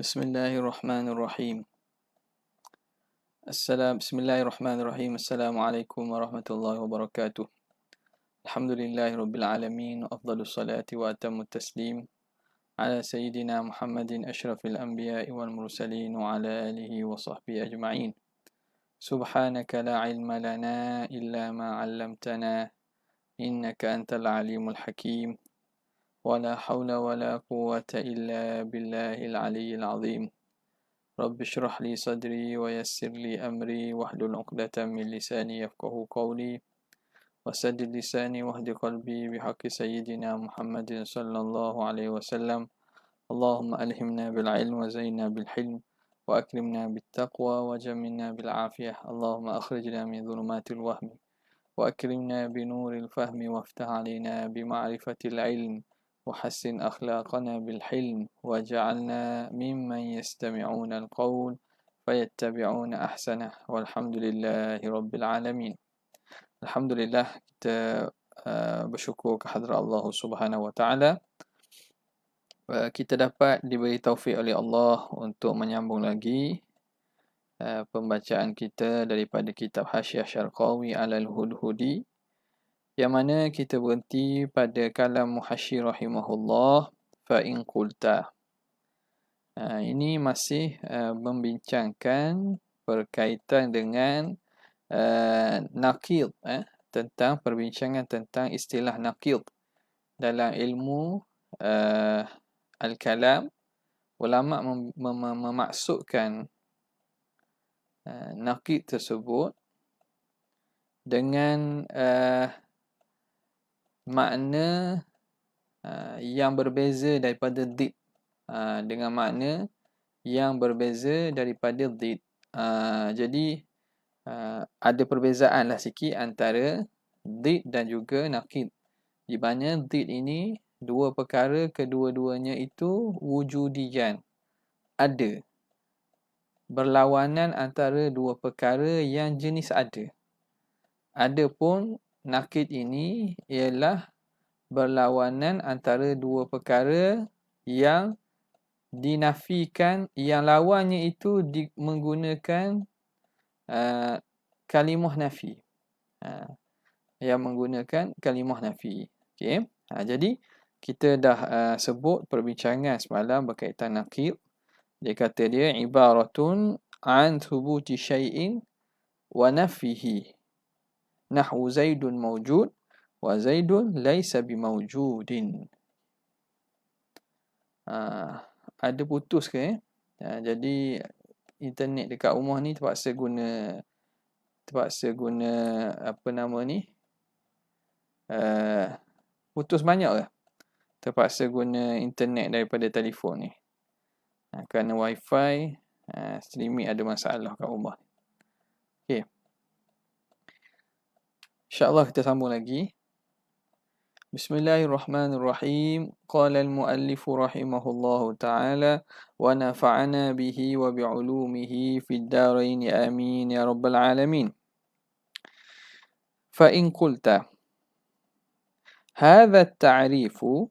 Bismillahirrahmanirrahim. Bismillahirrahmanirrahim. Assalamualaikum warahmatullahi wabarakatuh. Alhamdulillahirabbil alamin. Afdhalus salati wa atammut taslim ala sayyidina Muhammadin asyrafil anbiya'i wal mursalin wa ala alihi wa sahbihi ajma'in. Subhanaka la ilma lana illa ma 'allamtana innaka antal alimul hakim. Wa la hawla wa la quwwata illa billahil aliyyil azim. رب اشرح لي صدري ويسر لي أمري واحلل عقدة من لساني يفقه قولي وسدد لساني واهد قلبي بحق سيدنا محمد صلى الله عليه وسلم. اللهم ألهمنا بالعلم وزينا بالحلم وأكرمنا بالتقوى وجملنا بالعافية. اللهم أخرجنا من ظلمات الوهم وأكرمنا بنور الفهم وافتح علينا بمعرفة العلم وحسن أخلاقنا بالحلم وجعلنا ممن يستمعون القول فيتبعون أحسنه والحمد لله رب العالمين. Alhamdulillah, kita bersyukur kehadrat Allah Subhanahu Wa Taala. Kita dapat diberi taufik oleh Allah untuk menyambung lagi pembacaan kita daripada kitab Hasyiah Syarqawi Alal Hudhudi, yang mana kita berhenti pada kalam Muhashyi rahimahullah, fa in qulta. Ini masih membincangkan berkaitan dengan naqid, tentang perbincangan tentang istilah naqid dalam ilmu al-kalam. Ulama memaksudkan naqid tersebut dengan makna yang berbeza daripada dhid, dengan makna yang berbeza daripada dhid. Jadi ada perbezaan lah sikit antara dhid dan juga naqid, di mana dhid ini dua perkara, kedua-duanya itu wujudiyan, ada, berlawanan antara dua perkara yang jenis ada. Adapun naqid ini ialah berlawanan antara dua perkara yang dinafikan, yang lawannya itu menggunakan kalimah nafi, yang menggunakan kalimah nafi. Okey. Jadi kita dah sebut perbincangan semalam berkaitan naqid. Dia kata dia ibaratun an thubuti syai'in wa nafihi. Nahwu Zaidun mawjud wa Zaidun laisa bimawjudin. Ada putus ke? Jadi internet dekat rumah ni terpaksa guna apa nama ni? Putus banyak ke? Terpaksa guna internet daripada telefon ni. Kerana wifi streaming ada masalah kat rumah. Okey. InsyaAllah kita sambung lagi. Bismillahirrahmanirrahim. Qala al-muallifu rahimahullahu ta'ala wa nafa'ana bihi wa bi'ulumihi fid darain amin ya rabbal alamin. Fa in qulta hadha at-ta'rifu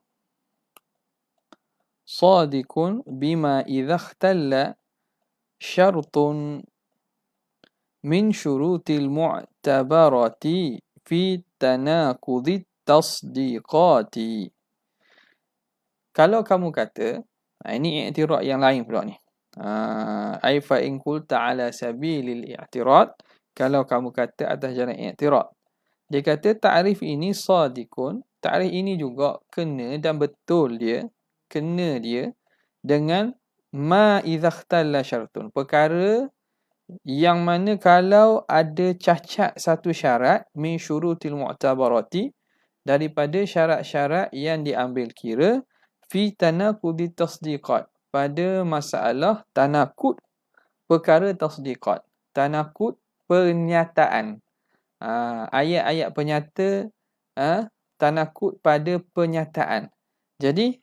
sadiqun bima idha ikhtalla syartun min syurutil mu'tabarati fi tanaqudit tasdiqati. Kalau kamu kata, ini i'tirad yang lain pula ni. Ai fa in qulta ala sabilil i'tirad, kalau kamu kata atas jalan i'tirad. Dia kata ta'rif ini sadiqun, ta'rif ini juga kena dan betul dia, kena dia dengan ma idza ikhtalla syartun, perkara yang mana kalau ada cacat satu syarat min syurutil mu'tabarati, daripada syarat-syarat yang diambil kira fi tanaqudi tasdiqat, pada masalah tanaqud perkara tasdiqat, tanaqud pernyataan, ayat-ayat penyata, tanaqud pada pernyataan. Jadi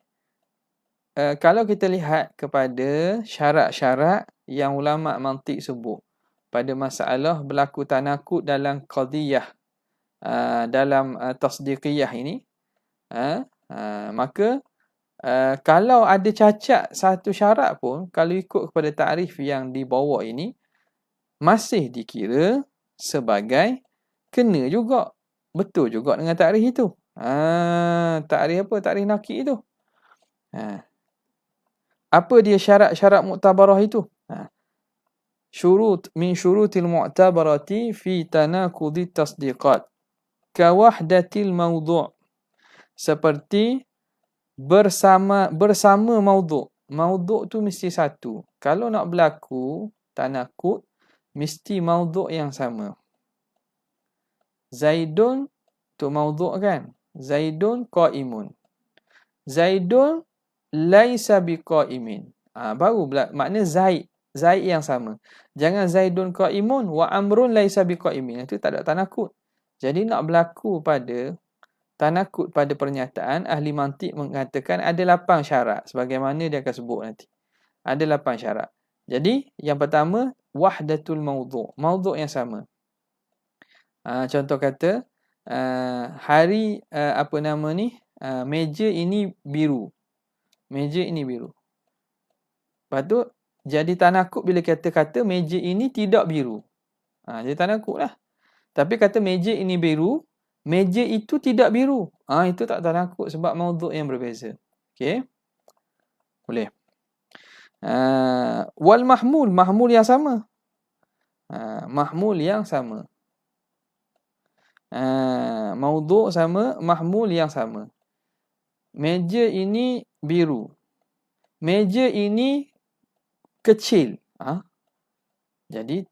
kalau kita lihat kepada syarat-syarat yang ulama mantik sebut pada masalah berlaku tanaqud dalam qadiyah, dalam tasdiqiyah ini, maka Kalau ada cacat satu syarat pun, kalau ikut kepada takrif yang di bawah ini, masih dikira sebagai kena juga. Betul juga dengan takrif itu. Takrif apa? Takrif nakik itu. Apa dia syarat-syarat muktabarah itu? Syurut min syurutil mu'tabarati fi tanaqudi tasdiqat ka wahdatil mawdu', seperti bersama maudhu'. Maudhu' tu mesti satu. Kalau nak berlaku tanaqud, mesti maudhu' yang sama. Zaidun tu maudhu' kan? Zaidun qa'imun. Zaidun laisa biqa'imin. Baru makna Zaid yang sama. Jangan Zaidun qa'imun wa amrun laisa biqa'imin. Itu tak ada tanaqud. Jadi nak berlaku pada tanaqud pada pernyataan, ahli mantik mengatakan ada 8 syarat sebagaimana dia akan sebut nanti. Ada 8 syarat. Jadi yang pertama wahdatul maudhu'. Maudhu' yang sama. Contoh kata hari apa nama ni? Meja ini biru. Meja ini biru. Lepas tu jadi tanaqud bila kata meja ini tidak biru. Jadi tanaqud lah. Tapi kata meja ini biru, meja itu tidak biru. Itu tak tanaqud sebab maudhu' yang berbeza. Okey. Boleh. Wal mahmul yang sama. Mahmul yang sama. Maudhu' sama, mahmul yang sama. Meja ini biru. Meja ini kecil. Jadi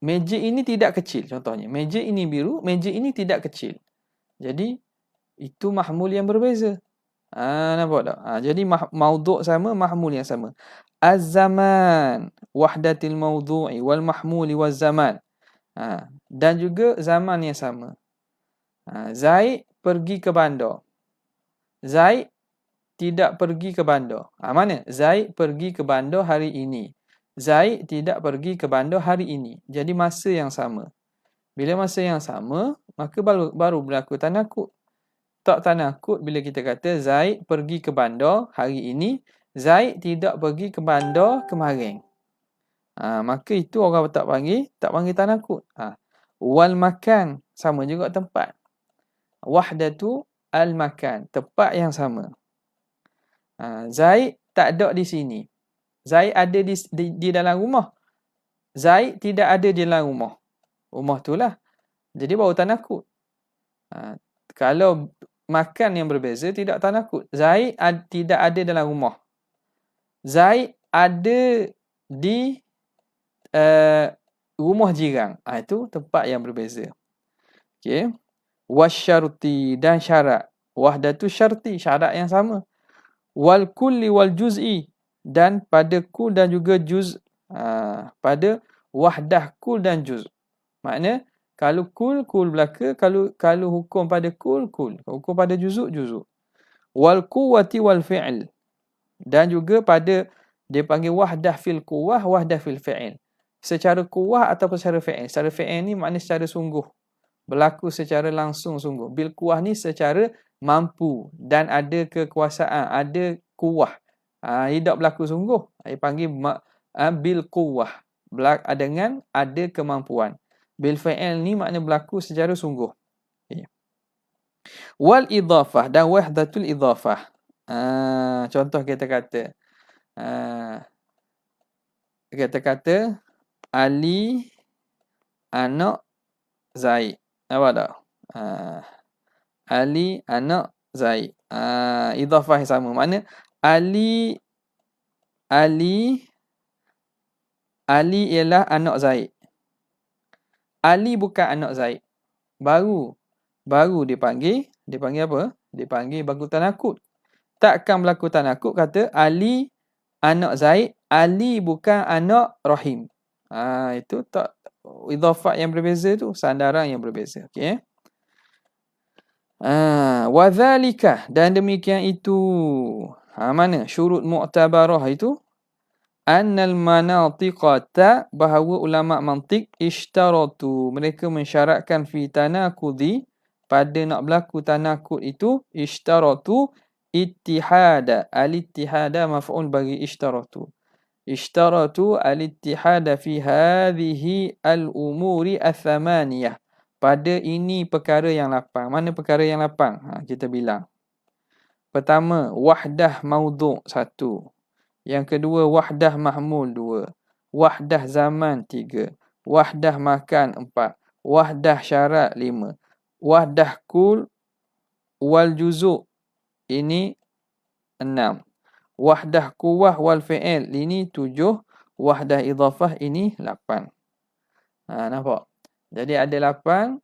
meja ini tidak kecil contohnya. Meja ini biru, meja ini tidak kecil. Jadi itu mahmul yang berbeza. Nampak tak? Jadi maudhu' sama, mahmul yang sama. Az-zaman, wahdatil maudhu'i wal mahmuli waz zaman. Dan juga zaman yang sama. Zaid pergi ke bandar. Zaid tidak pergi ke bandar. Mana? Zaid pergi ke bandar hari ini. Zaid tidak pergi ke bandar hari ini. Jadi masa yang sama. Bila masa yang sama, maka baru berlaku tanaqud. Tak tanaqud bila kita kata Zaid pergi ke bandar hari ini, Zaid tidak pergi ke bandar kemarin. Maka itu orang tak panggil tanaqud. Wal makan, sama juga tempat. Wahdatu al makan, tempat yang sama. Zaid tak ada di sini. Zaid ada di dalam rumah. Zaid tidak ada di dalam rumah. Rumah tu lah. Jadi baru tanaqud. Kalau makan yang berbeza tidak tanaqud. Zaid tidak ada dalam rumah. Zaid ada di rumah jiran. Itu tempat yang berbeza. Okey. Wasyarti, dan syarat. Wahdatu syarti, syarat yang sama. Wal kulli wal juz'i, dan pada kul dan juga juz. Pada wahdah kul dan juz. Makna kalau kul belaka, kalau hukum pada kul. Hukum pada juzuk. Wal quwwati wal fi'l, dan juga pada dia panggil wahdah fil quwwah, wahdah fil fi'l. Secara quwwah ataupun secara fi'l. Secara fi'l ni makna secara sungguh. Berlaku secara langsung sungguh. Bil quwwah ni secara mampu dan ada kekuasaan, ada quwwah. Tidak berlaku sungguh. Dia panggil bil quwwah. Dengan ada kemampuan. Bil fi'l ni makna berlaku secara sungguh. Okay. Wal idhafah, dan wahdatul idhafah. Contoh kita kata Ali anak Zaid. Apa tak? Ali anak Zaid. Idhafah yang sama. Makna Ali ialah anak Zaid. Ali bukan anak Zaid. Baru dipanggil apa? Dipanggil berlaku tanaqud. Takkan berlaku tanaqud kata Ali anak Zaid, Ali bukan anak Rahim. Itu tak, idhafah yang berbeza tu, sandaran yang berbeza. Okey. Wa dzalika, dan demikian itu. Mana syurut mu'tabarah itu? Annal manatiqata, bahawa ulama mantik ishtaratu, mereka mensyaratkan fi tanaqudi, pada nak berlaku tanaqud itu ishtaratu ittihada. Al-ittihada maf'ul bagi ishtaratu. Ishtaratu al-ittihada fi hadhihi al-umuri al-thamaniyah. Pada ini perkara yang lapang. Mana perkara yang lapang? Kita bilang. Pertama, wahdah maudhu' 1. Yang kedua, wahdah mahmul 2. Wahdah zaman 3. Wahdah makan 4. Wahdah syarat 5. Wahdah kul wal juzu' ini 6. Wahdah kuwah wal fi'il ini 7. Wahdah idhafah ini 8. Nampak? Jadi ada 8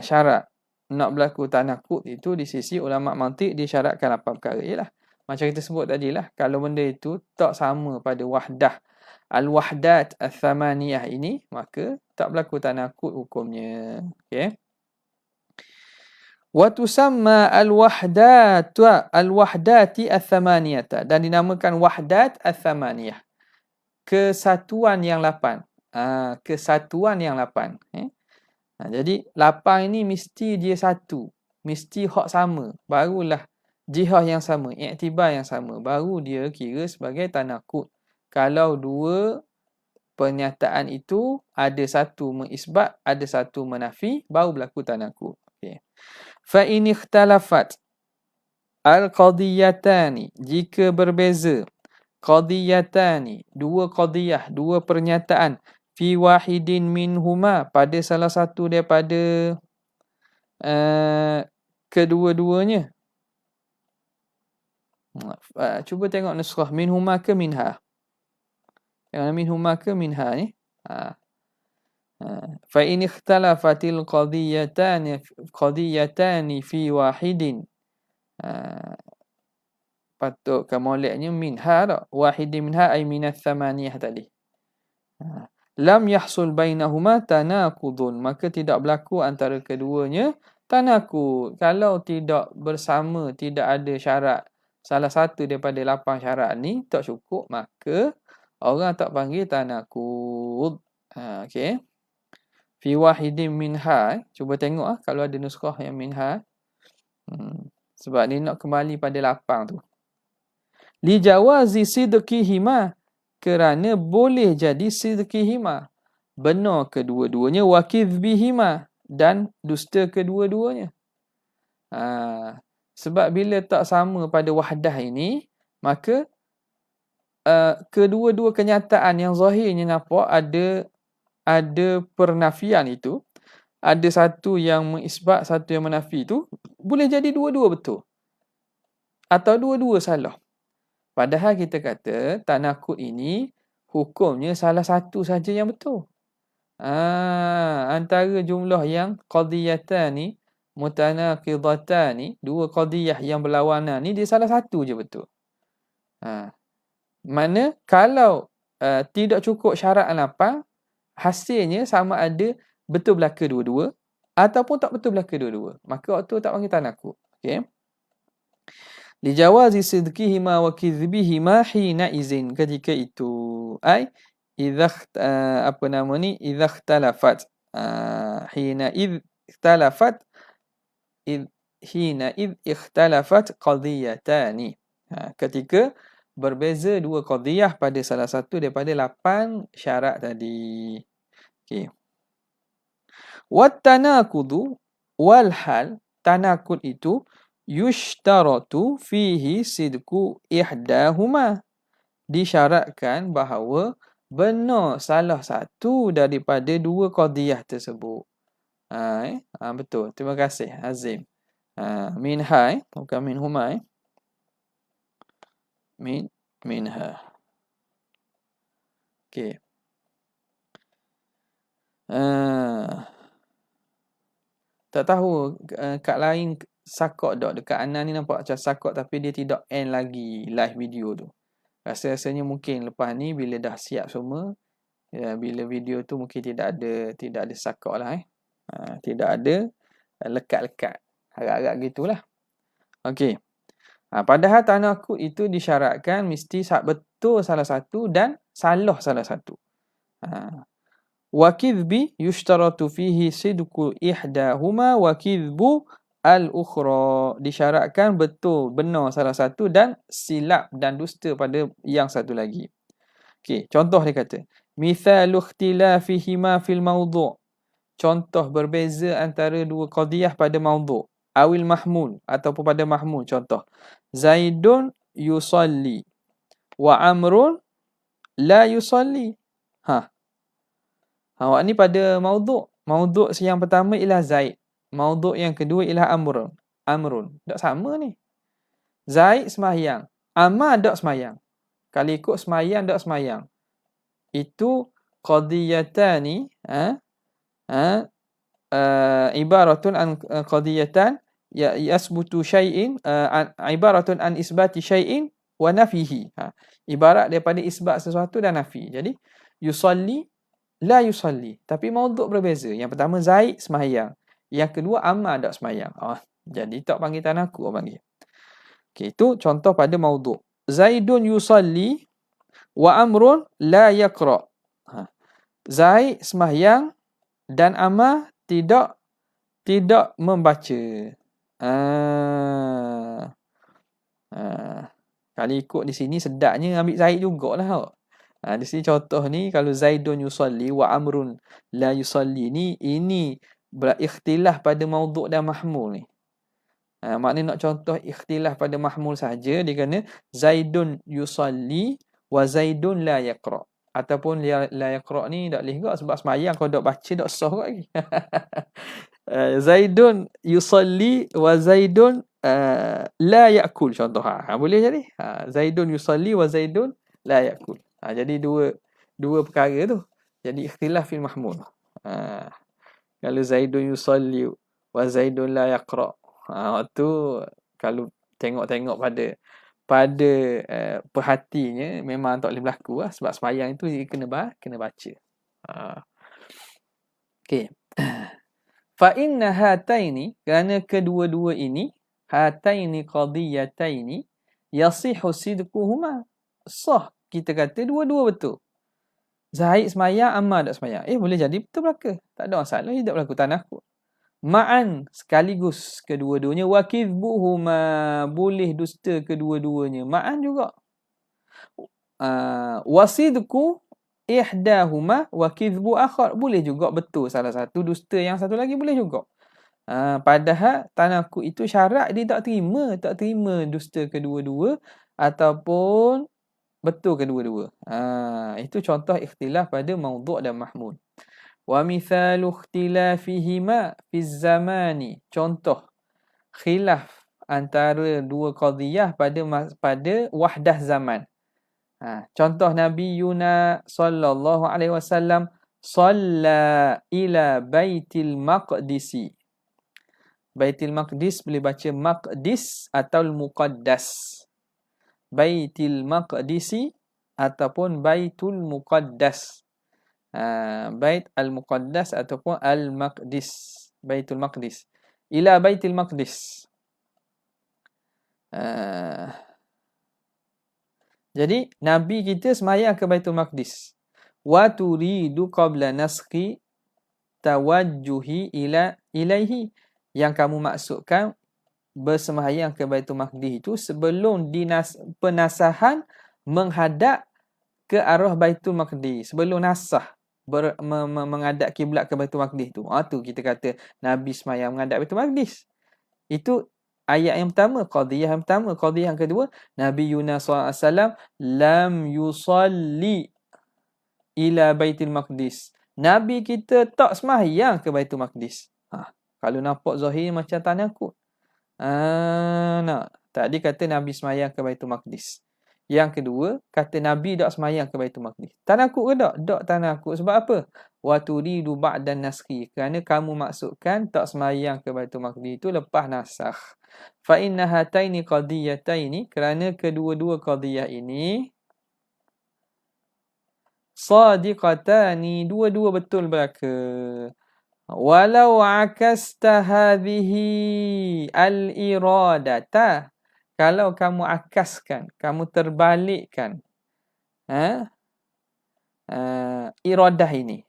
syarat nak berlaku tanakut itu di sisi ulama mantiq disyaratkan 8 perkara. Ialah macam kita sebut tadilah, kalau benda itu tak sama pada wahdah al-wahdat al-thamaniyah ini, maka tak berlaku tanakut hukumnya. Okey. Wa tusamma al-wahdati al-thamaniyata, dan dinamakan wahdat al-thamaniyah, kesatuan yang 8. Kesatuan yang 8. Jadi 8 ini mesti dia satu, mesti hak sama, barulah jihah yang sama, iktibar yang sama, baru dia kira sebagai tanakut. Kalau dua pernyataan itu ada satu mengisbat, ada satu menafi, baru berlaku tanakut. Okey. Fa in ikhtalafat al-qadiyatani, jika berbeza qadiyatani, dua qadiyah, dua pernyataan, fi wahidin minhuma, pada salah satu daripada kedua-duanya. Cuba tengok nuskhah minhuma ke minha. Yang minhuma ke minha ni. Fa in ikhtalafatil qadiyatani fi wahidin. Patut moleknya minha tak? Wahidin minha ay minas thamaniyah tadi. Lam yahsul bainahuma tanaqudun, maka tidak berlaku antara keduanya tanaqud. Kalau tidak bersama, tidak ada syarat, salah satu daripada 8 syarat ni tak cukup, maka orang tak panggil tanaqud. Okey. Fi wahidin minha, cuba tengok kalau ada nuskhah yang minha. Sebab ni nak kembali pada 8 tu. Li jawazi sidqihima, kerana boleh jadi sidqihima, benar kedua-duanya, wa kidhbihima, dan dusta kedua-duanya. Sebab bila tak sama pada wahdah ini, maka kedua-dua kenyataan yang zahirnya nampak ada pernafian itu, ada satu yang mengisbat, satu yang menafi itu, boleh jadi dua-dua betul atau dua-dua salah. Padahal kita kata tanakut ini hukumnya salah satu saja yang betul. Antara jumlah yang qadiyatani mutanaqidatani, dua qadiyah yang berlawanan ni, dia salah satu je betul. Mana kalau tidak cukup syarat 8, hasilnya sama ada betul belaka dua-dua ataupun tak betul belaka dua-dua, maka waktu tak panggil tanakut. Okey. Li jawazi sidqihima wa kidhbihima hina izin, ketika itu, ai idza idza ikhtalafat, hina id ikhtalafat, hina id ikhtalafat qadiyatani, ketika berbeza dua qadiyah pada salah satu daripada 8 syarat tadi. Okey. Wat tanaqudu wal hal, tanaqud itu yushtaratu fihi sidqu ihdahuma, disyaratkan bahawa benar salah satu daripada dua qadiyah tersebut. Betul. Terima kasih Azim. Minha, bukan minhuma. Minha. Okey. Tak tahu kat lain sakot tak, dekat Anan ni nampak macam sakot tapi dia tidak end lagi live video tu. Rasa-rasanya mungkin lepas ni bila dah siap semua, bila video tu mungkin tidak ada sakot lah. Tidak ada lekat-lekat. Agak-agak gitulah. Okey. Padahal tanakut itu disyaratkan mesti betul salah satu dan salah salah satu. Wa kidhbi yushtaratu fihi sidqu ihdahuma wa kidhbu al-ukhra. Disyaratkan betul, benar salah satu dan silap dan dusta pada yang satu lagi. Okey, contoh dia kata, mithalu ikhtilafihima fil mawdu'. Contoh berbeza antara dua qadiyah pada mawdu'. Awil mahmul ataupun pada mahmul. Contoh, Zaidun yusalli wa Amrun la yusalli. Ha. Awak ni pada mawdu'. Mawdu' yang pertama ialah Zaid. Mawdu' yang kedua ialah Amrun. Amrun. Tak sama ni. Zaid semayang. Amar tak semayang. Kalau ikut semayang tak semayang. Itu qadiyatani ibaratun an qadiyatan yasbutu syai'in ibaratun an isbati syai'in wa nafihi. Ibarat daripada isbat sesuatu dan nafi. Jadi yusalli la yusalli, tapi maudhu' berbeza. Yang pertama Zaid sembahyang, yang kedua Ammar tak sembahyang. Jadi tak panggil tanakut, orang panggil. Okey, itu contoh pada maudhu'. Zaidun yusalli wa Amrun la yaqra. Zaid sembahyang dan Ammar tidak membaca. Kalau ikut di sini sedapnya ambil Zaid jugalah. Di sini contoh ni, kalau Zaidun yusalli wa Amrun la yusalli ni, ini berikhtilaf pada maudhu' dan mahmul ni. Maknanya nak contoh ikhtilaf pada mahmul saja, dia kena Zaidun yusalli wa Zaidun la yaqra. Ataupun la yaqra ni tak boleh juga sebab semayang, kalau tak baca tak sah kot lagi. Zaidun yusalli wa Zaidun la yakul, contoh. Boleh jadi. Zaidun yusalli wa Zaidun la yakul. Jadi dua perkara tu. Jadi ikhtilaf fil mahmul. Kalau Zaidun yusalli wa Zaidun la yaqra, tu kalau tengok pada perhatinya memang tak boleh berlaku lah, sebab sembahyang itu kena baca. Okey. Fa inna hataini, kerana kedua-dua ini, hataini qadiyataini yasihu sidquhuma. Sah kita kata dua-dua betul. Zaid sembahyang, Ammar tak sembahyang. Boleh jadi betul belaka. Tak ada masalah, tidak berlaku tanakut. Ma'an, sekaligus kedua-duanya. Wa kidhbuhuma, boleh dusta kedua-duanya. Ma'an juga. Wasidku ihdahuma wa kidhbu akhar, boleh juga betul salah satu, dusta yang satu lagi boleh juga. Padahal tanakut itu syarat dia tak terima dusta kedua-dua ataupun betul kedua-dua. Itu contoh ikhtilaf pada maudhu' dan mahmul. Wa mithalu ikhtilafihima fi zamani, contoh khilaf antara dua qadiyah pada wahdah zaman. Contoh Nabi Yuna sallallahu alaihi wasallam salla ila Baitil Maqdisi. Baitil Maqdis boleh baca Maqdis atau Muqaddas. Baitil Maqdisi ataupun Baitul Muqaddas. Bait Al-Muqaddas ataupun Al-Maqdis. Baitul Maqdis. Ila Baitil Maqdis. Jadi Nabi kita semayang ke Baitul Maqdis. Wa turidu qabla naskhi tawajjuhi ilaihi. Yang kamu maksudkan bersemayang ke Baitul Maqdis itu sebelum penasahan menghadap ke arah Baitul Maqdis. Sebelum nasah menghadap kiblat ke Baitul Maqdis tu. Tu kita kata Nabi semayang menghadap Baitul Maqdis. Itu ayat yang pertama, qadiyah yang pertama. Qadiyah yang kedua, Nabi Yunus SAW lam yusalli ila Baitul Maqdis. Nabi kita tak semayang ke Baitul Maqdis. Kalau nampak zahir macam tanakut. Tadi kata Nabi semayang ke Baitul Maqdis. Yang kedua, kata Nabi tak semayang ke Baitul Maqdis. Tanakut ke tak? Tak tanakut. Sebab apa? Wa turidu ba'dan naskhi. Kerana kamu maksudkan tak semayang ke Baitul Maqdis itu lepas nasakh. Fa inna hataini qadiyataini, kerana kedua-dua qadiyah ini sadiqatani, dua-dua betul belaka. Walau akasta hadhihi al-iradata, kalau kamu akaskan, kamu terbalikkan iradah ini.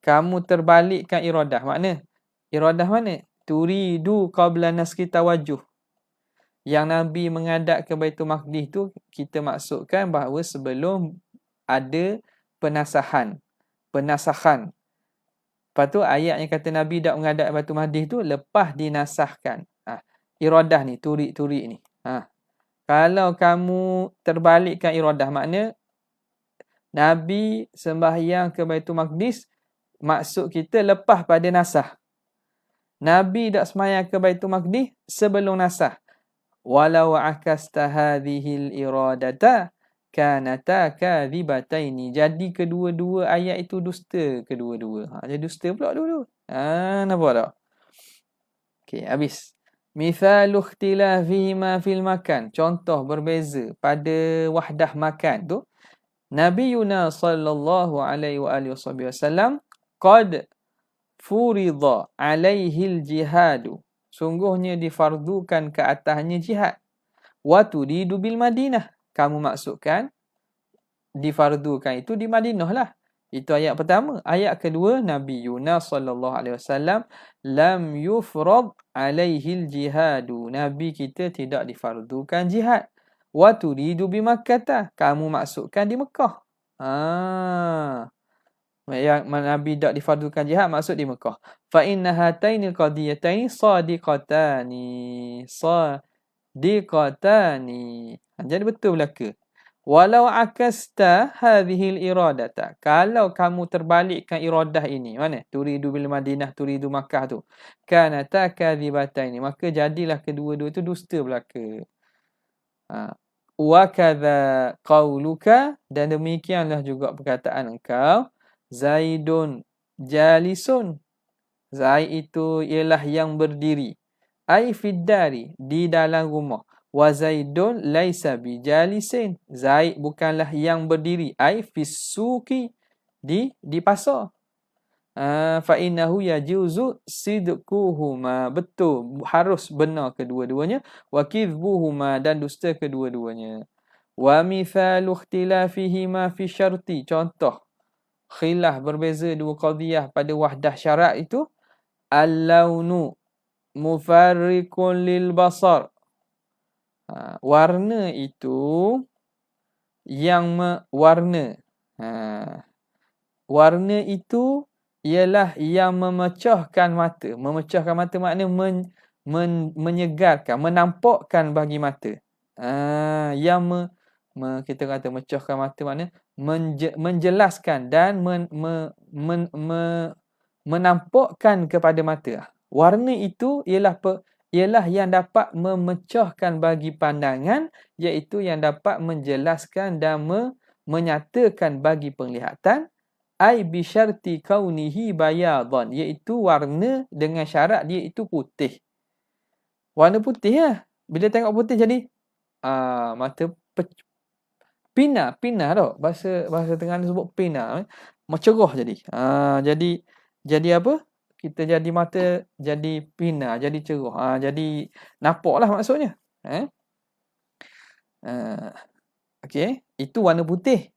Kamu terbalikkan iradah. Makna iradah mana? turidu qabla naski tawajuh. Yang Nabi menghadap ke Baitul Maqdis tu, kita maksudkan bahawa sebelum ada penasakhan. Lepas tu ayat yang kata Nabi tak menghadap Baitul Maqdis tu lepas dinasahkan. Iradah ni, turik ni. Kalau kamu terbalikkan iradah, makna Nabi sembahyang ke Baitul Maqdis, maksud kita lepas pada nasah. Nabi tak sembahyang ke Baitul Maqdis sebelum nasah. Walau akasta hadhil iradata kanata kadhibataini. Jadi kedua-dua ayat itu dusta kedua-dua. Jadi dusta pula dulu. Nampak tak? Okey, habis. Mithalu ikhtilafihima fil makan. Contoh berbeza pada wahdah makan tu. Nabiyuna sallallahu alaihi wasallam qad furida alaihil jihadu. Sungguhnya difardukan ke atasnya jihad. Wa turidu bil Madinah. Kamu maksudkan difardukan itu di Madinah lah. Itu ayat pertama. Ayat kedua, Nabi Yunus sallallahu alaihi wasallam lam yufrad alaihil jihadu. Nabi kita tidak difardukan jihad. Wa turidu bi Makkah. Kamu maksudkan di Mekah. Yang Nabi tak difardukan jihad maksud di Mekah. Fa inna hataini qadiyataini sadiqatani. Jadi betul belaka. Walau akasta hadhil iradata. Kalau kamu terbalikkan iradah ini, mana? Turidu bil Madinah, turidu Makkah tu. Kanata kadhibataini. Maka jadilah kedua-dua itu dusta belaka. Wa kadza qauluka, dan demikianlah juga perkataan engkau. Zaidun jalisun. Zaid itu ialah yang berdiri. Ai fiddari, di dalam rumah. Wa Zaidun laisa bijalisin. Zaid bukanlah yang berdiri. Ai fissuki, di pasar. Fa innahu yajuzu sidquhuma. Betul, harus benar kedua-duanya. Wa kidhbuhuma, dan dusta kedua-duanya. Wa mithalu ikhtilafihima fi syarti. Contoh khilaf berbeza dua qadiyah pada wahdah syarat itu. Al-launu mufarriqun lil basar. Warna itu yang warna. Warna itu ialah yang memecahkan mata. Memecahkan mata makna menyegarkan, menampakkan bagi mata. Yang kita kata mecahkan mata makna menjelaskan dan menampakkan kepada mata. Warna itu ialah yang dapat memecahkan bagi pandangan, iaitu yang dapat menjelaskan dan menyatakan bagi penglihatan. Ai bi syarti kaunihi bayadan, iaitu warna dengan syarat dia itu putih. Warna putih ya. Bila tengok putih jadi mata pina tau. Bahasa Terengganu sebut pina. Mencerah jadi. Jadi apa? Kita jadi mata jadi pina, jadi cerah. Jadi nampaklah maksudnya. Okey, itu warna putih.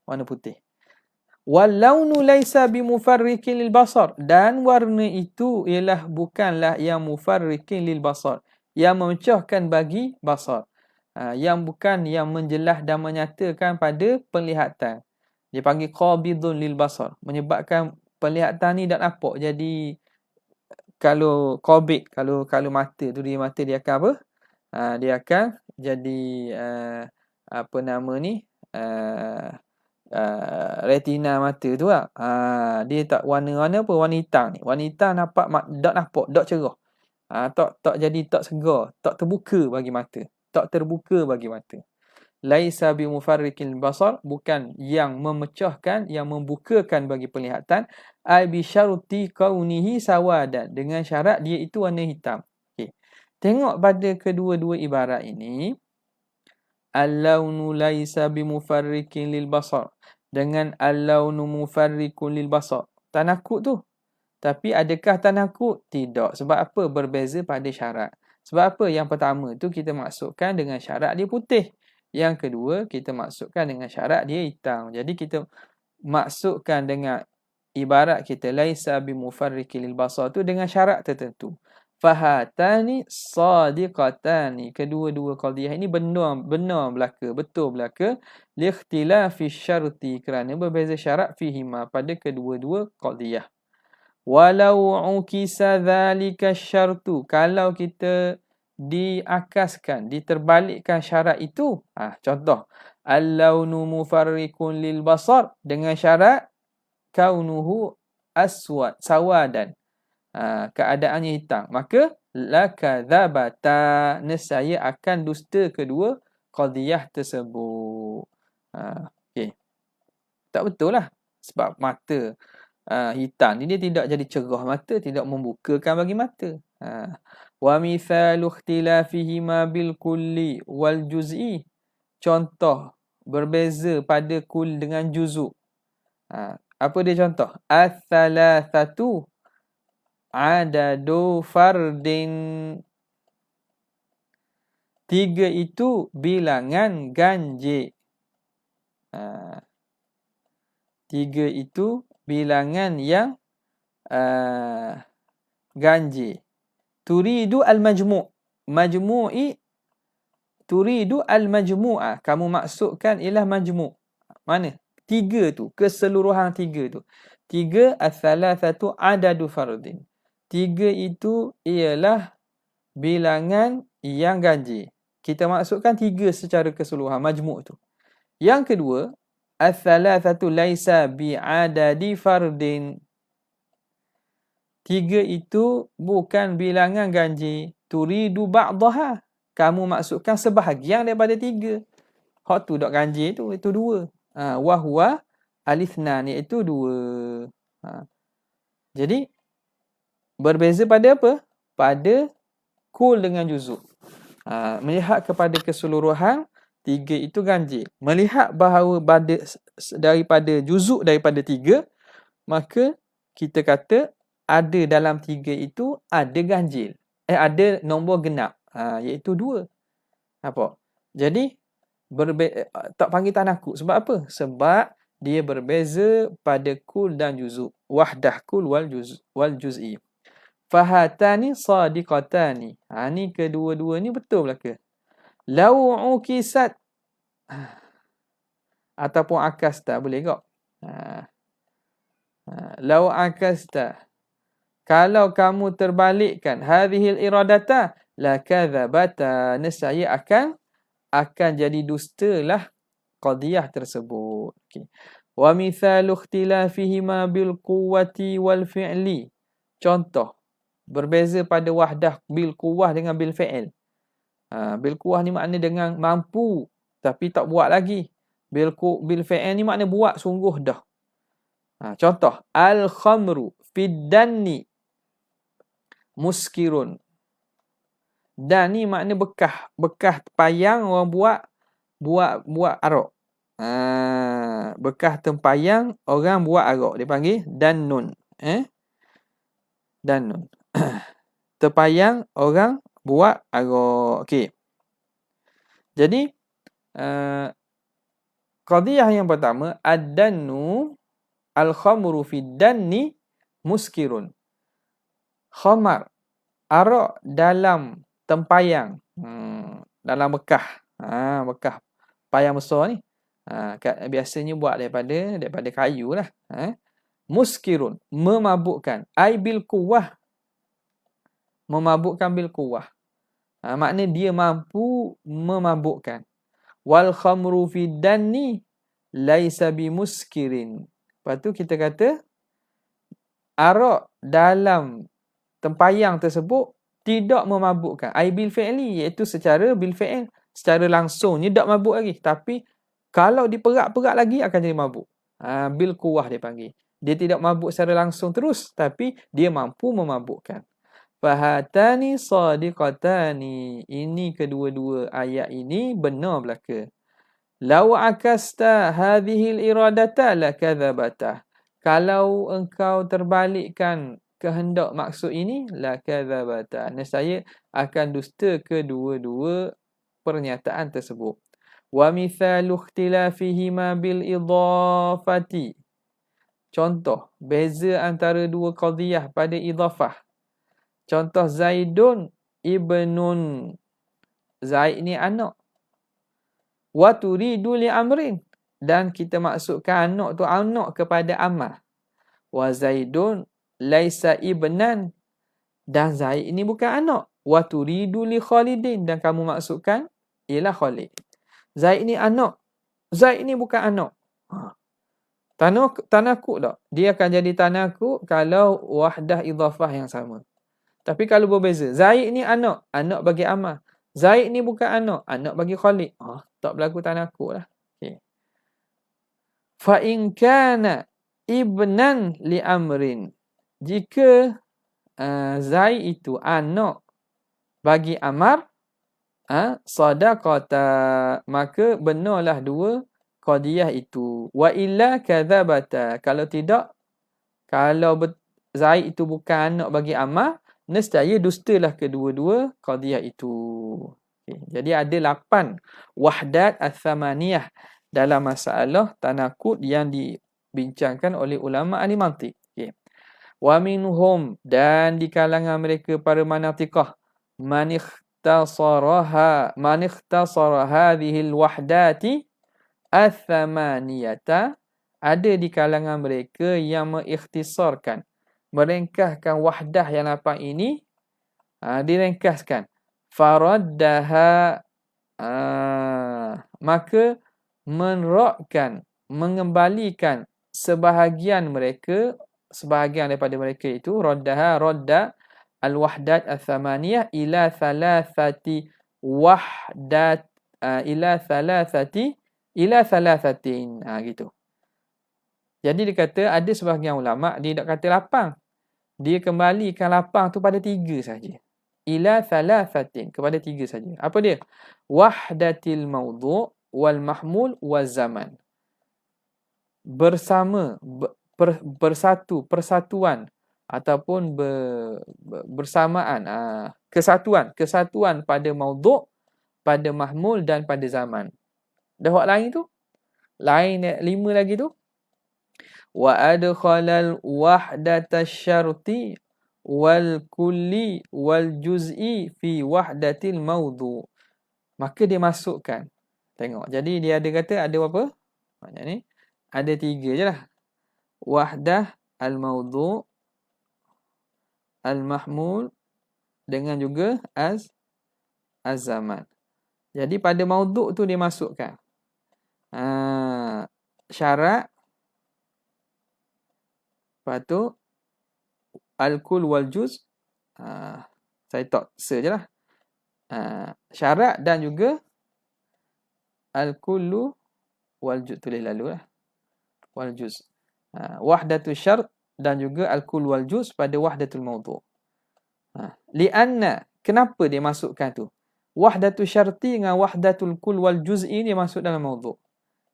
Wal launu laisa bimufarriqin lil basar, dan warna itu ialah bukanlah yang mufarriqin lil basar, yang memecahkan bagi basar. Yang bukan yang menjelas dan menyatakan pada penglihatan. Dia panggil qabidun lil basar, menyebabkan penglihatan ni tak nampak. Jadi kalau qabid, kalau mata tu, dia akan apa? Dia akan jadi apa nama ni? Retina mata tu lah. Dia tak warna apa? Warna hitam ni. Warna hitam tak nampak, tak cerah. Tak jadi tak segar, tak terbuka bagi mata. Laisa bi mufarriqil basar, bukan yang memecahkan, yang membukakan bagi penglihatan. Ai bi syarti kaunihi sawadan, dengan syarat dia itu warna hitam. Okey. Tengok pada kedua-dua ibarat ini. Al-launu laisa bi mufarriqin lil basar dengan al-launu mufarriqun lil basar. Tanakut tu. Tapi adakah tanakut? Tidak. Sebab apa? Berbeza pada syarat. Sebab apa? Yang pertama tu kita maksudkan dengan syarat dia putih. Yang kedua kita maksudkan dengan syarat dia hitam. Jadi kita maksudkan dengan ibarat kita laisa bi mufarriqil basar tu dengan syarat tertentu. Fahatani sadiqatani. Kedua-dua qadiyah ini benar belaka, betul belaka. Liikhtilafi syarti, kerana berbeza syarat fihima pada kedua-dua qadiyah. Walau ukisa dhalika syartu, kalau kita diakaskan, diterbalikkan syarat itu. Contoh, al-launu mufarriqun lil basar, dengan syarat kaunuhu aswad, sawadan. Keadaannya hitam, maka lakadzabata, nescaya akan dusta kedua qadiyah tersebut. Okey. Tak betul lah, sebab mata hitam ni dia tidak jadi cerah mata, tidak membukakan bagi mata. Wa mithalu ikhtilafihima bil kulli wal juz'i, contoh berbeza pada kul dengan juzuk. Apa dia contoh? Ats-tsalatsatu adadu fardin, 3 itu bilangan ganjil. 3 itu bilangan yang ganjil. Turidu al-majmu', majmu'i, turidu al-majmu'ah, kamu maksudkan ialah majmu'. Mana? 3 tu, keseluruhan 3 tu. 3 ats-tsalatsatu adadu fardin. 3 itu ialah bilangan yang ganjil. Kita maksudkan 3 secara keseluruhan, majmu' tu. Yang kedua, ats-tsalatsatu laisa bi'adadi fardin. 3 itu bukan bilangan ganjil. Turidu ba'daha, kamu maksudkan sebahagian daripada 3. Hak tu dak ganjil tu, itu 2. Wa huwa al-ithnan, iaitu 2. Jadi berbeza pada apa? Pada kul dengan juzuk. Melihat kepada keseluruhan, 3 itu ganjil. Melihat bahawa daripada juzuk daripada 3, maka kita kata ada dalam 3 itu ada ganjil. Ada nombor genap, iaitu 2. Apa? Jadi tak panggil tanakuk. Sebab apa? Sebab dia berbeza pada kul dan juzuk. Wahdah kul wal juz'i. Fahatani sadiqatani. Ni kedua-dua ni betul belaka. Lau ukisat, ataupun akasta, boleh tak? Lau akasta, kalau kamu terbalikkan hadhil iradata lakadzabata, nescaya akan jadi dustalah qadiyah tersebut. Okay. Wa mithalu ikhtilafihima bil quwwati wal fi'li, contoh berbeza pada wahdah bil quwwah dengan bil fi'il. Bil quwwah ni makna dengan mampu tapi tak buat lagi. Bil fi'il ni makna buat sungguh dah. Contoh, al khamru fid danni muskirun. Dan ni makna bekas tempayang orang buat arak. Bekas tempayang orang buat arak, dia panggil dannun. Dannun. Terpayang orang buat arak. Okey. Jadi qadiyah yang pertama, ad-dannu al-khamru fid danni muskirun. Khamar, arak dalam tempayang, dalam bekas. Bekas payang besar ni. Biasanya buat daripada kayu lah. Muskirun, memabukkan. Ai bil quwwah, memabukkan bil quwwah. Makna dia mampu memabukkan. Wal khamru fid danni laisa bimuskirin. Lepas tu kita kata arak dalam tempayang tersebut tidak memabukkan. Ai bil fi'li, iaitu secara bil fi'il, secara langsungnya tak mabuk lagi, tapi kalau diperak-perak lagi akan jadi mabuk. Bil quwwah dia panggil. Dia tidak mabuk secara langsung terus, tapi dia mampu memabukkan. Fahatani sadiqatani, ini kedua-dua ayat ini benar belaka. Lau akasta hadhil iradata lakadzabata, kalau engkau terbalikkan kehendak maksud ini, lakadzabata, nescaya akan dusta kedua-dua pernyataan tersebut. Wa mithalu ikhtilafihima bil idafati, contoh beza antara dua qadiyah pada idafah. Contoh Zaidun ibnun. Zaid ni anak. Wa turidu li amrin. Dan kita maksudkan anak tu anak kepada Ammar. Wa Zaidun laisa ibnan. Dan Zaid ni bukan anak. Wa turidu li Khalidin. Dan kamu maksudkan ialah Khalid. Zaid ni anak. Zaid ni bukan anak. Tanakuk tak? Dia akan jadi tanakuk kalau wahdah idhafah yang sama. Tapi kalau berbeza, Zaid ni anak, anak bagi Ammar. Zaid ni bukan anak, anak bagi Khalid. Tak berlaku tanakuk lah. Okay. Fa in kana ibnan li amrin. Jika Zaid itu anak bagi Ammar, sadaqata, maka benarlah dua qadiyah itu. Wa illa kadzabata. Kalau tidak, kalau Zaid itu bukan anak bagi Ammar, nescaya dustalah kedua-dua qadiyah itu. Okay. Jadi ada 8 wahdat ats-tsamaniyah dalam masalah tanakut yang dibincangkan oleh ulama ahli mantiq. Okay. Wa minhum, dan di kalangan mereka para manatikah, man ikhtasara hadhihi al-wahdati ats-tsamaniyata, ada di kalangan mereka yang mengikhtisarkan, meringkaskan wahdah yang 8 ini, diringkaskan. Faraddaha, maka menrakkan, mengembalikan sebahagian daripada mereka itu, raddaha, radda al-wahdat ats-tsamaniyah ila thalathati wahdat, ila thalathatin. Gitu. Jadi dia kata ada sebahagian ulama dia tak kata lapang. Dia kembalikan lapang tu pada 3 saja. Ila thalathatin, kepada 3 saja. Apa dia? Wahdatil mawdu' wal mahmul waz zaman. Bersama, bersatu, persatuan ataupun bersamaan, kesatuan pada mawdu', pada mahmul dan pada zaman. Dah buat lain tu? Lain 5 lagi tu. Wa adkhalal wahdata syarti wal kulli wal juz'i fi wahdatil mawdu'. Maka dia masukkan. Tengok. Jadi dia ada kata ada apa? Banyak ni. Ada 3 je lah. Wahdah al-mawdu', al-mahmul dengan juga az-zaman. Jadi pada mawdu' tu dia masukkan syarat, lepas tu al-kul wal juz, saya tak je lah, syarat dan juga al-kullu wal juz, tulis lalu lah, wal juz, wahdatul syart dan juga al-kul wal juz pada wahdatul mawdu'. Lianna, kenapa dia masukkan tu? Wahdatul syarti dengan wahdatul kul wal juz ini masuk dalam mawdu'.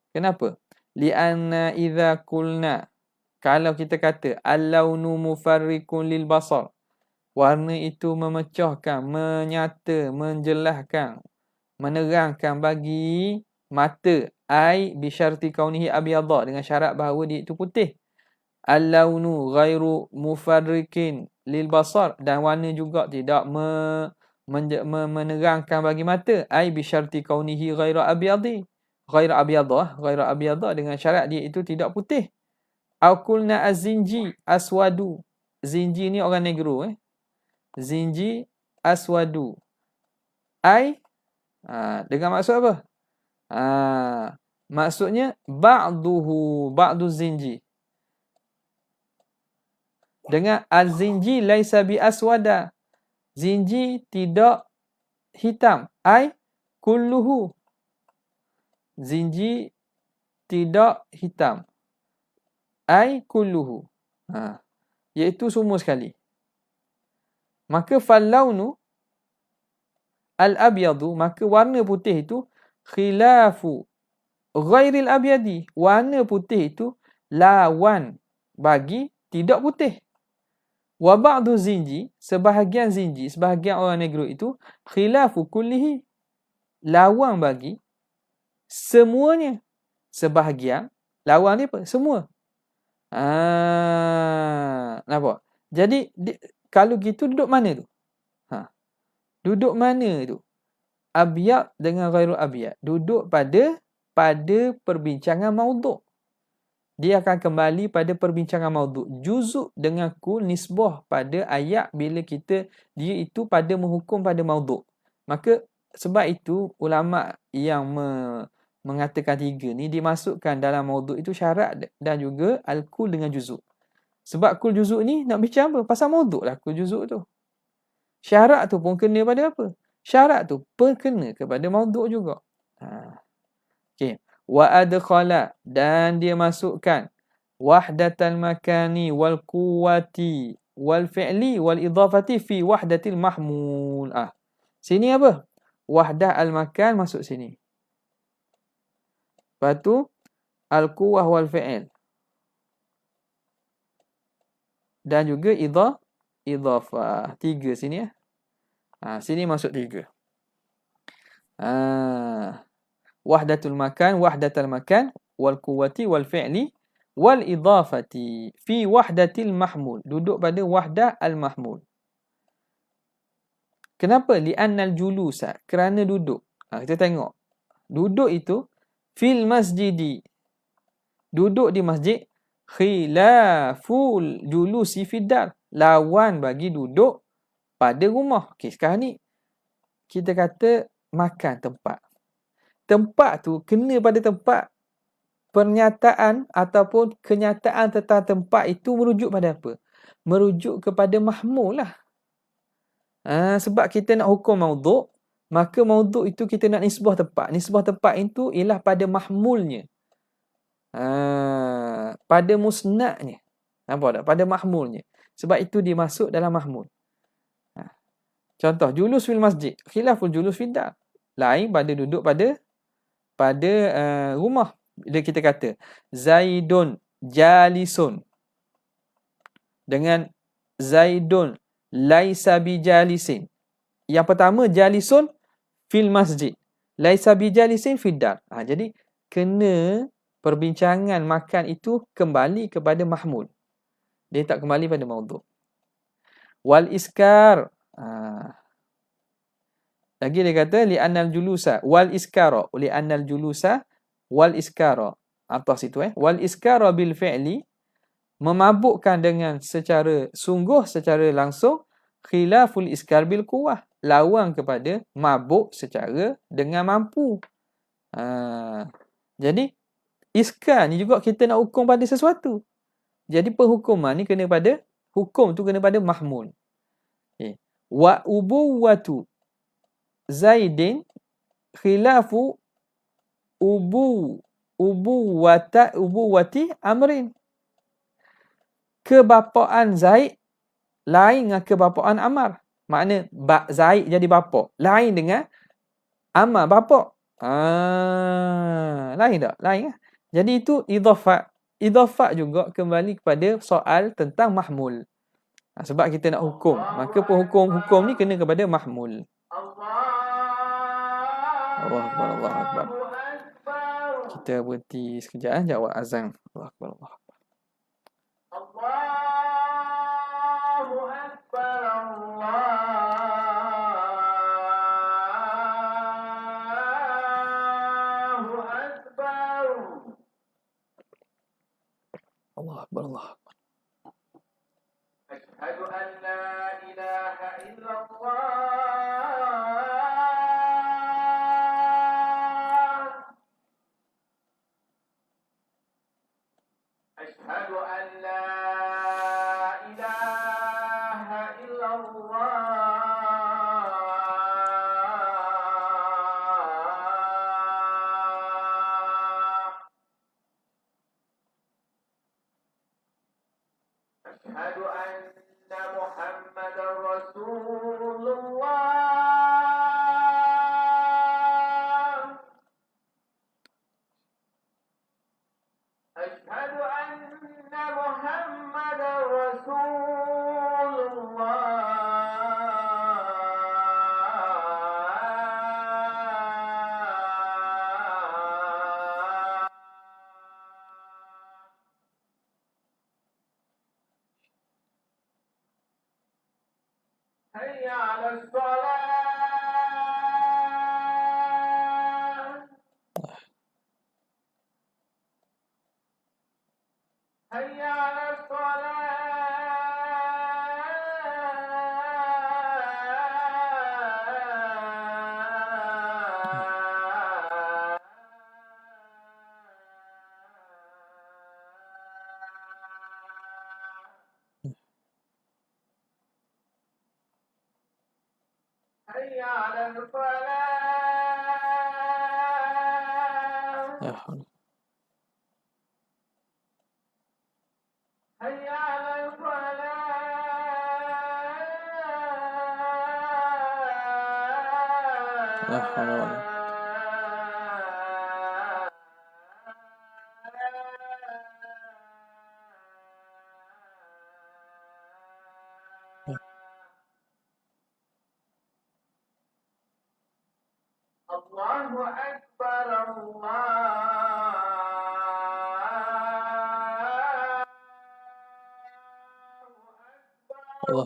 Kenapa? Lianna idza qulna, kalau kita kata al-launu mufarriqun lil basar, warna itu memecahkan, menyata, menjelaskan, menerangkan bagi mata, ai bi syarti kaunihi abyadha, dengan syarat bahawa dia itu putih. Al-launu ghairu mufarriqin lil basar, dan warna juga tidak menerangkan bagi mata, ai bi syarti kaunihi ghairu abyadhi, ghairu abyadha, dengan syarat dia itu tidak putih. Au qulna az-zinji aswadu, zinji ni orang negro, zinji aswadu, ai dengan maksud apa? Maksudnya ba'du zinji, dengan az-zinji laisa bi aswada, zinji tidak hitam, ai kulluhu, zinji tidak hitam, ai kulluhu, iaitu semua sekali. Maka fallaunu al-abyadu, maka warna putih itu khilafu ghairil abyadi, warna putih itu lawan bagi tidak putih. Wa ba'du zinji, sebahagian zinji, sebahagian orang negro itu khilafu kullihi, lawan bagi semuanya. Sebahagian lawan dia apa? Semua. Nampak? Jadi kalau gitu duduk mana tu? Duduk mana tu? Abyad dengan ghairu abyad. Duduk pada perbincangan maudhu'. Dia akan kembali pada perbincangan maudhu'. Juzuk dengan kul nisbah pada ayat bila dia itu pada menghukum pada maudhu'. Maka sebab itu ulama yang mengatakan tiga ni dimasukkan dalam maudhu' itu syarat dan juga al-kul dengan juzuk. Sebab kul juzuk ni nak bincang apa? Pasal maudhu' lah kul juzuk tu. Syarat tu pun kena pada apa? Syarat tu pun kena kepada maudhu' juga. Okey. Wa adkhala, dan dia masukkan wahdatal makani wal quwwati wal fi'li wal idafati fi wahdatil mahmul. Sini apa? Wahdah al makan masuk sini. Lepas tu al quwwah wal fi'il. Dan juga idafah. 3 sini ya. Sini masuk 3. Wahdatul makan wal quwwati wal fi'li wal idafati fi wahdatil mahmul. Duduk pada wahdah al mahmul. Kenapa? Li'annal julusa, kerana duduk. Kita tengok. Duduk itu fil masjidi. Duduk di masjid khilaful julusi fiddar. Lawan bagi duduk pada rumah. Okey, sekarang ni kita kata makan tempat. Tempat tu kena pada tempat. Pernyataan ataupun kenyataan tentang tempat itu merujuk pada apa? Merujuk kepada mahmul lah. Sebab kita nak hukum maudhu', maka maudhu' itu kita nak nisbah tempat. Nisbah tempat itu ialah pada mahmulnya. Pada musnadnya. Nampak tak? Pada mahmulnya. Sebab itu dimasuk dalam mahmul. Contoh, julus fil masjid. Khilaful julus fil dar. Lain pada duduk pada rumah. Bila kita kata Zaidun jalisun dengan Zaidun laisa bijalisin. Yang pertama jalisun fil masjid, laisa bijalisin fid dar. Jadi kena perbincangan makan itu kembali kepada mahmul. Dia tak kembali pada maudhu'. Wal iskar. Lagi dia kata li'annal julusa wal iskara, li'annal julusa wal iskara. Atas itu wal iskara bil fi'li, memabukkan dengan secara sungguh, secara langsung, khilaful iskar bil quwwah, lawan kepada mabuk secara dengan mampu. Jadi iskar ni juga kita nak hukum pada sesuatu. Jadi penghukuman ni kena pada hukum tu kena pada mahmul. Wa ubuwatu Zaidin khilafu ubuwati Amrin. Kebapaan Zaid lain dengan kebapaan Ammar. Makna Zaid jadi bapa lain dengan Ammar bapa. Lain tak? Lain. Jadi itu idafat. Idafat juga kembali kepada soal tentang mahmul. Sebab kita nak hukum, maka hukum ni kena kepada mahmul. Allahu Akbar, Allahu Akbar. Kita berhenti sekejap jawab azan. Allahu Akbar, Allahu Akbar. Allahu Akbar, Allahu Akbar. Allahu Akbar, Allahu Akbar. Asyhadu an la ilaha illallah. Asyhadu an la ilaha illallah. Ya haul. La haula wala. Allahu Akbar, Allahu Akbar. La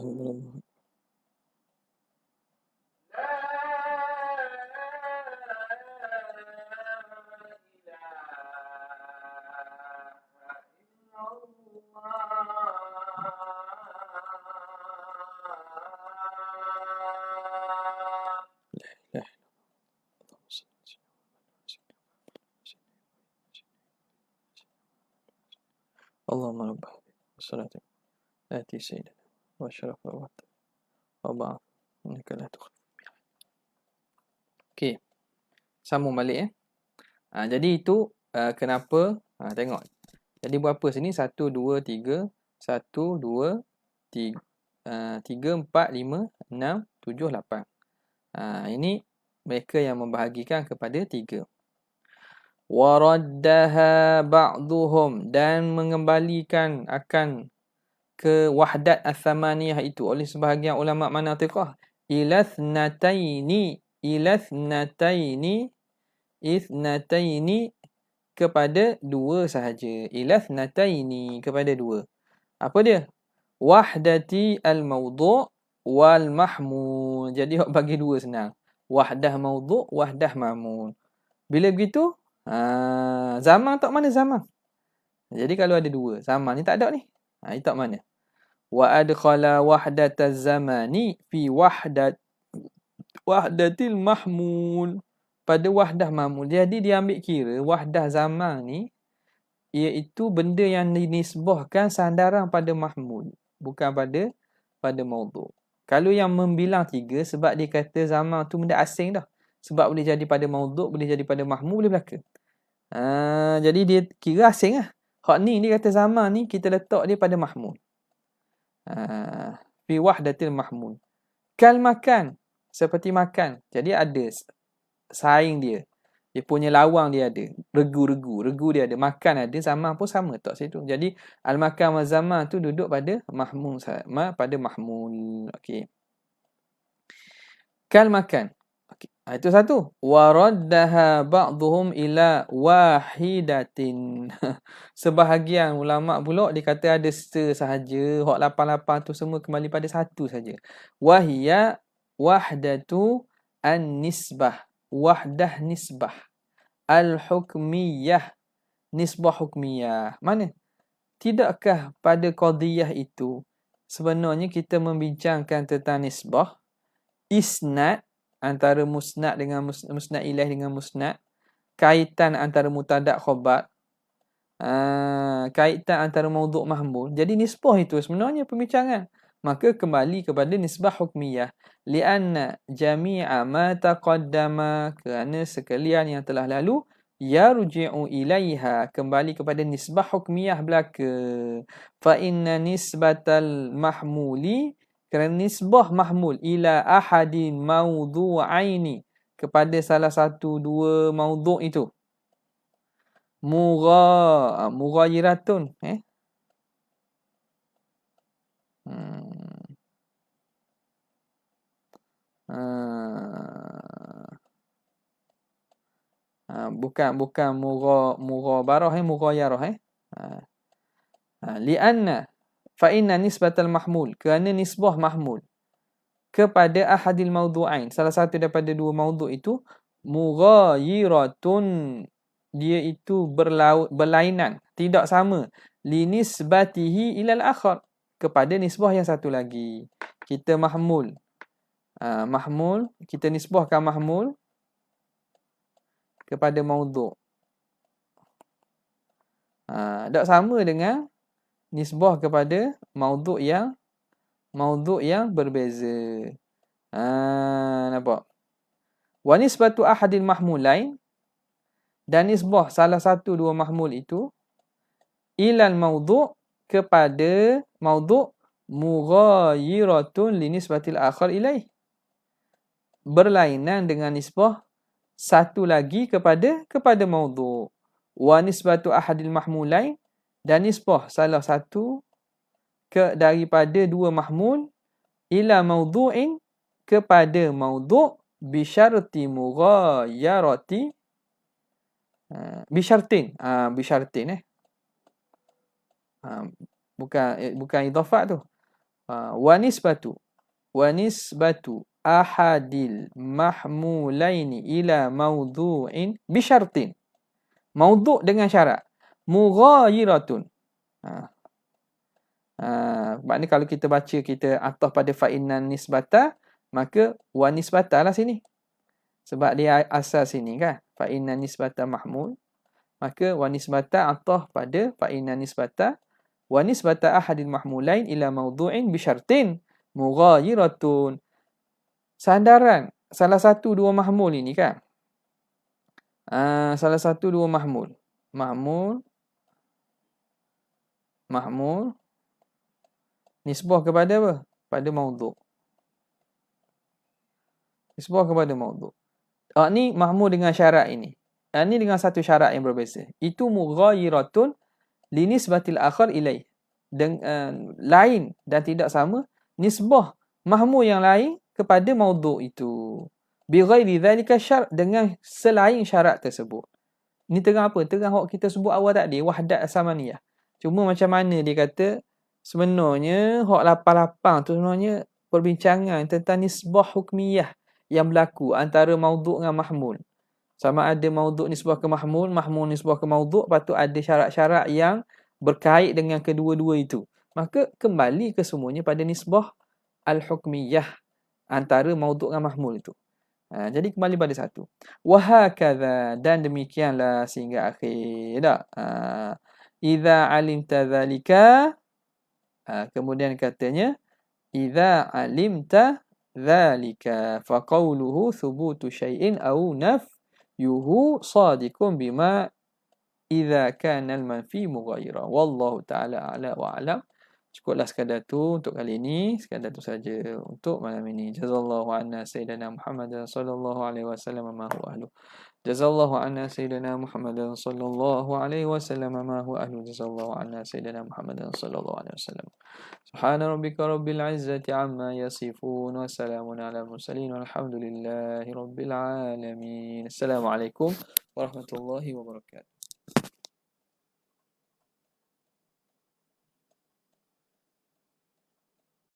Allahumma rabb salatu ati sayyidina wa syaraf wa ba'd innaka la tukhlif. Okey, sambung balik jadi itu kenapa tengok. Jadi berapa sini? 1 2 3 1 2 3 3 4 5 6 7 8. Ini mereka yang membahagikan kepada 3. Waraddaha ba'duhum, dan mengembalikan akan ke wahdat ats-tsamaniyah itu oleh sebahagian ulama manatiqah ithnataini kepada 2 sahaja. Ithnataini kepada 2. Apa dia? Wahdati al-mawdu' wal mahmul. Jadi hok bagi 2 senang. Wahdah mawdu', wahdah mahmul. Bila begitu, zaman tak mana zaman? Jadi kalau ada 2, zaman ni tak ada ni. Ini tak mana? Wa adkhala wahdataz zamani fi wahdatil mahmul. Pada wahdah mahmul. Jadi dia ambil kira wahdah zaman ni iaitu benda yang dinisbahkan sandaran pada mahmul, bukan pada maudhu'. Kalau yang membilang 3 sebab dia kata zaman tu benda asing dah. Sebab boleh jadi pada maudhu', boleh jadi pada mahmul, boleh belaka. Jadi dia kira asing lah. Hak ni dia kata zaman ni kita letak dia pada mahmul. Fi wahdatil mahmul. Kal makan, seperti makan. Jadi ada saing dia. Dia punya lawang dia ada. Regu dia ada. Makan ada, zaman pun sama tak situ. Jadi al-makan wa zaman tu duduk pada mahmul, pada mahmul. Okey. Kal makan. Okay. Itu satu. Waraddaha ba'dhum ila wahidatin. Sebahagian ulama pula dia kata ada sahaja. Hak 88 tu semua kembali pada satu saja. Wahia wahdatu an-nisbah. Wahdah nisbah. Al-hukmiyah. Nisbah hukmiyah. Mana? Tidakkah pada qadiyah itu sebenarnya kita membincangkan tentang nisbah, isnad antara musnad dengan musnad ilaih dengan musnad, kaitan antara mubtada' khabar, kaitan antara maudhu' mahmul. Jadi nisbah itu sebenarnya pembincangan. Maka kembali kepada nisbah hukmiyah. Lianna jami'a ma taqaddama, kerana sekalian yang telah lalu, yarji'u ilaiha, kembali kepada nisbah hukmiyah belaka. Fa inna nisbatal mahmuli, kerana nisbah mahmul ila ahadin maudhu'aini, kepada salah satu 2 maudhu' itu, mughayiratun bukan mughabarah mughayarah lianna fa inna nisbatal mahmul, kerana nisbah mahmul kepada ahadil maudhu'ain, salah satu daripada 2 maudhu' itu, mughayiratun, dia itu berlainan, tidak sama, linisbatihi ilal akhar, kepada nisbah yang satu lagi. Kita mahmul, kita nisbahkan mahmul kepada maudhu'. Tak sama dengan nisbah kepada maudhu' yang berbeza. Nampak? Wa nisbatu ahadil mahmulain, dan nisbah salah satu dua mahmul itu ilal maudhu' kepada maudhu' mughayiratun li nisbatil akhar ilaih, berlainan dengan nisbah satu lagi kepada maudhu'. Wa nisbatu ahadil mahmulain, dan nisbah salah satu daripada dua mahmul ila maudhu'in kepada maudhu' bisyarti mughayarati bisyartin bukan idhafat tu. Wa nisbatu ahadil mahmulaini ila maudhu'in bisyartin, maudhu' dengan syarat mughayiratun. Sebab ni kalau kita baca, kita ataf pada fa'innan nisbata, maka wa nisbata lah sini. Sebab dia asal sini kan, fa'innan nisbata mahmul, maka wa nisbata ataf pada fa'innan nisbata wa nisbata ahadil mahmulain ila maudhu'in bisyartin mughayiratun. Sandaran salah satu dua mahmul ini kan. Salah satu dua mahmul. Mahmul nisbah kepada apa? Pada maudhu'. Nisbah kepada maudhu'. Ni mahmul dengan syarat ini. Ni dengan satu syarat yang berbeza. Itu mughayiratun li nisbatil akhar ilaih. Lain dan tidak sama nisbah mahmul yang lain kepada maudhu' itu. Bi ghairi dhalika syar', dengan selain syarat tersebut. Ni tengah apa? Tengah hok kita sebut awal tadi, wahdat asamaniyah. Cuma macam mana dia kata, sebenarnya hok 88 tu sebenarnya perbincangan tentang nisbah hukmiyah yang berlaku antara maudhu' dengan mahmul. Sama ada maudhu' nisbah ke mahmul nisbah ke maudhu', lepas tu ada syarat-syarat yang berkait dengan kedua-dua itu. Maka kembali ke semuanya pada nisbah al-hukmiyah antara maudhu' dengan mahmul itu. Jadi kembali pada satu. Wahakadha, dan demikianlah sehingga akhir. Idza alimta dzalika, kemudian katanya idza alimta dzalika fa qawluhu thubutu syai'in aw nafyuhu sadiqun bima idza kana al-manfi mughayyiran. Wallahu ta'ala a'la wa a'lam. Cukuplah sekadar tu untuk kali ini, sekadar tu saja untuk malam ini. Jazallahu anna sayyidina Muhammadan sallallahu alaihi wasallam ma huwa ahlu. Jazallahu anna sayyidina Muhammadan sallallahu alaihi wasallam ma huwa ahlu. Jazallahu anna sayyidina Muhammadan sallallahu alaihi wasallam. Subhana rabbika rabbil izzati amma yasifun wa salamun ala mursalin walhamdulillahi rabbil alamin. Assalamualaikum warahmatullahi wabarakatuh.